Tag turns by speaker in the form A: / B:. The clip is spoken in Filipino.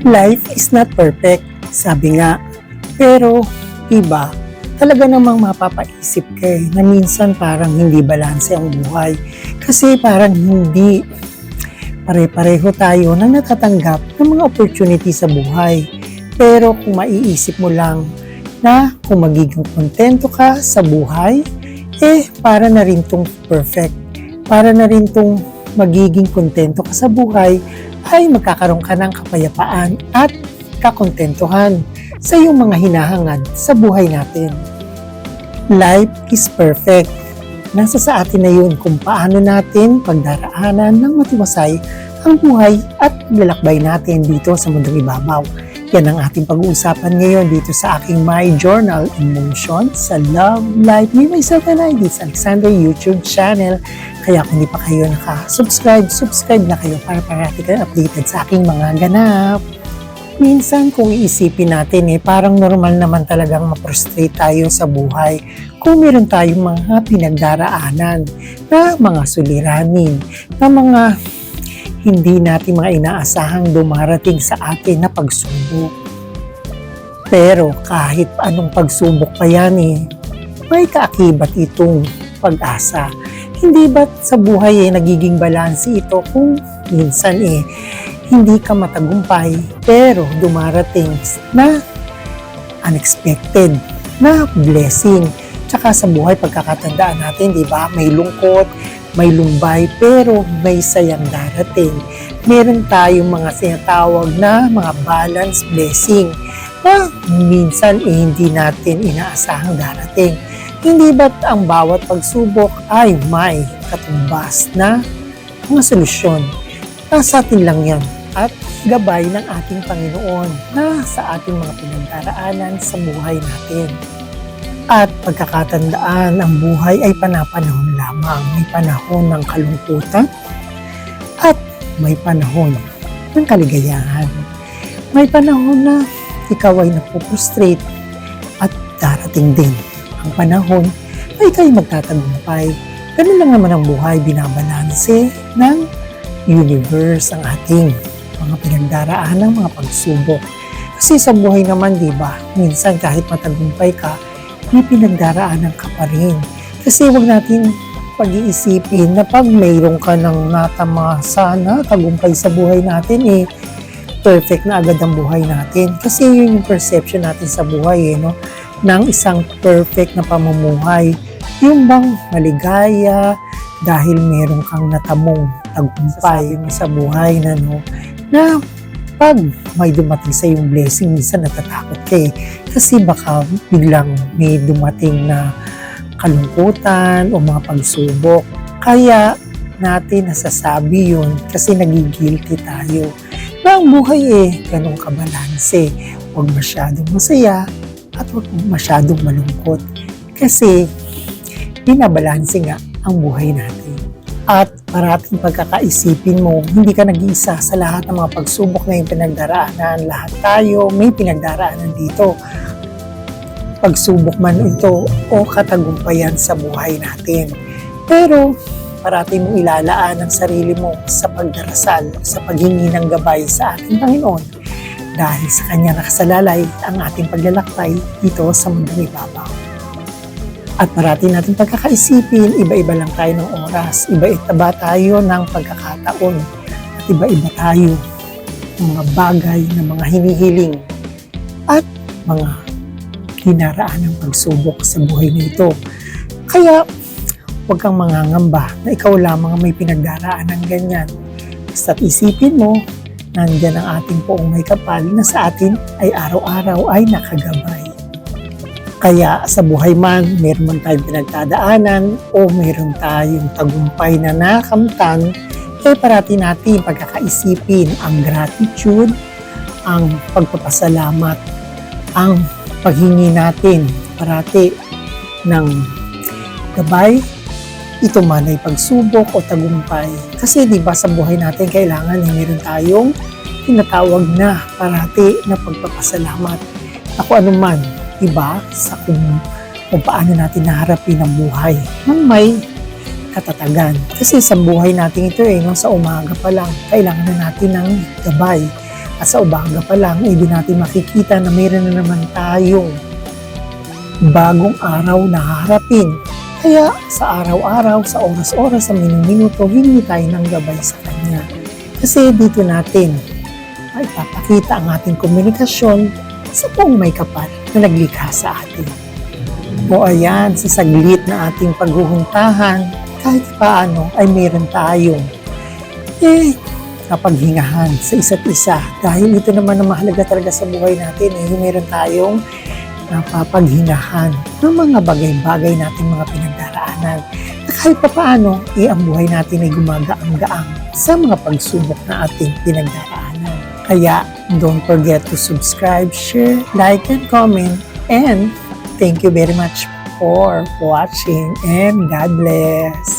A: Life is not perfect, sabi nga. Pero, iba, talaga namang mapapaisip ka na minsan parang hindi balanse ang buhay. Kasi parang hindi pare-pareho tayo na natatanggap ng mga opportunity sa buhay. Pero kung maiisip mo lang na kung magiging kontento ka sa buhay, para na rin tong perfect. Para na rin tong magiging kontento ka sa buhay, ay magkakaroon ka ng kapayapaan at kakontentuhan sa iyong mga hinahangad sa buhay natin. Life is perfect. Nasa sa atin na yun kung paano natin pagdaraanan ng matiwasay ang buhay at lalakbay natin dito sa mundong ibabaw. Yan ang ating pag-uusapan ngayon dito sa aking My Journal Emotions sa Love Life Me, Myself and I, this Alexander YouTube channel. Kaya kung hindi pa kayo subscribe na kayo para parati kayo updated sa aking mga ganap. Minsan kung iisipin natin parang normal naman talagang ma-frustrate tayo sa buhay kung meron tayong mga pinagdaraanan na mga suliranin, na mga hindi natin mga inaasahang dumarating sa atin na pagsubok. Pero kahit anong pagsubok pa yan may kaakibat itong pag-asa. Hindi ba't sa buhay nagiging balanse ito kung minsan hindi ka matagumpay pero dumarating na unexpected na blessing. Tsaka sa buhay pagkakatandaan natin, di ba? May lungkot, may lumbay, pero may sayang darating. Meron tayong mga sinatawag na mga balance blessing na minsan hindi natin inaasahang darating. Hindi ba't ang bawat pagsubok ay may katumbas na mga solusyon? Nasa atin lang yan at gabay ng ating Panginoon na sa ating mga pinagdaraanan sa buhay natin. At pagkakatandaan, ang buhay ay panapanahon lamang. May panahon ng kalungkutan at may panahon ng kaligayahan. May panahon na ikaw ay napupustrate at darating din ang panahon na ikaw ay magtatagumpay. Ganun lang naman ang buhay, binabalanse ng universe ang ating mga pinagdaraan ng mga pagsubok. Kasi sa buhay naman, di ba, minsan kahit matagumpay ka, may pinagdaraanan ka pa rin. Kasi huwag natin pag-iisipin na pag mayroon ka ng natamasa na tagumpay sa buhay natin, perfect na agad ang buhay natin. Kasi yun yung perception natin sa buhay, ng isang perfect na pamumuhay. Yung bang maligaya dahil meron kang natamong tagumpay sa buhay na pag may dumating sa yung blessing, minsan natatakot ka kasi baka biglang may dumating na kalungkutan o mga pagsubok. Kaya natin nasasabi yun kasi nagigilty tayo. Na ang buhay ganun kabalanse. Huwag masyadong masaya at huwag masyadong malungkot. Kasi binabalanse nga ang buhay natin. At parating pagkakaisipin mo, hindi ka nag-iisa sa lahat ng mga pagsubok na yung pinagdaraanan. Lahat tayo may pinagdaraanan dito. Pagsubok man ito o katagumpayan sa buhay natin. Pero parating mong ilalaan ang sarili mo sa pagdarasal, sa paghingi ng gabay sa ating Panginoon. Dahil sa Kanya nakasalalay ang ating paglalakbay dito sa mundong ibabaw. At parating natin pagkakaisipin, iba-iba lang tayo ng oras, iba-iba tayo ng pagkakataon, at iba-iba tayo ng mga bagay na mga hinihiling at mga dinaraan ng pagsubok sa buhay na ito. Kaya huwag kang mangangamba na ikaw lamang may pinagdaraan ng ganyan. Basta't isipin mo, nandyan ang ating poong may kapal na sa atin ay araw-araw ay nakagabay. Kaya sa buhay man, meron man tayong pinagdadaanan o meron tayong tagumpay na nakamtan, parati natin pagkakaisipin ang gratitude, ang pagpapasalamat, ang paghingi natin parati ng gabay, ito man ay pagsubok o tagumpay. Kasi di ba sa buhay natin kailangan meron tayong tinatawag na parati na pagpapasalamat. Ako anuman, iba sa kung paano natin naharapin ang buhay nang may katatagan. Kasi sa buhay natin ito sa umaga pa lang, kailangan na natin ng gabay At sa umaga pa lang, di natin makikita na mayroon na naman tayong bagong araw na haharapin. Kaya sa araw-araw, sa oras-oras, sa minuto, hingi tayo ng gabay sa Kanya. Kasi dito natin ay papakita ang ating komunikasyon sa buong may kapal na naglikha sa atin. O ayan, sa saglit na ating paghuhuntahan, kahit paano ay meron tayong napaghingahan sa isa't isa. Dahil ito naman ang mahalaga talaga sa buhay natin, meron tayong napapaghingahan ng mga bagay-bagay natin mga pinagdaraanan. Na kahit paano, ang buhay natin ay gumagaang-gaang sa mga pagsubok na ating pinagdaraanan. Kaya, don't forget to subscribe, share, like, and comment. And thank you very much for watching and God bless.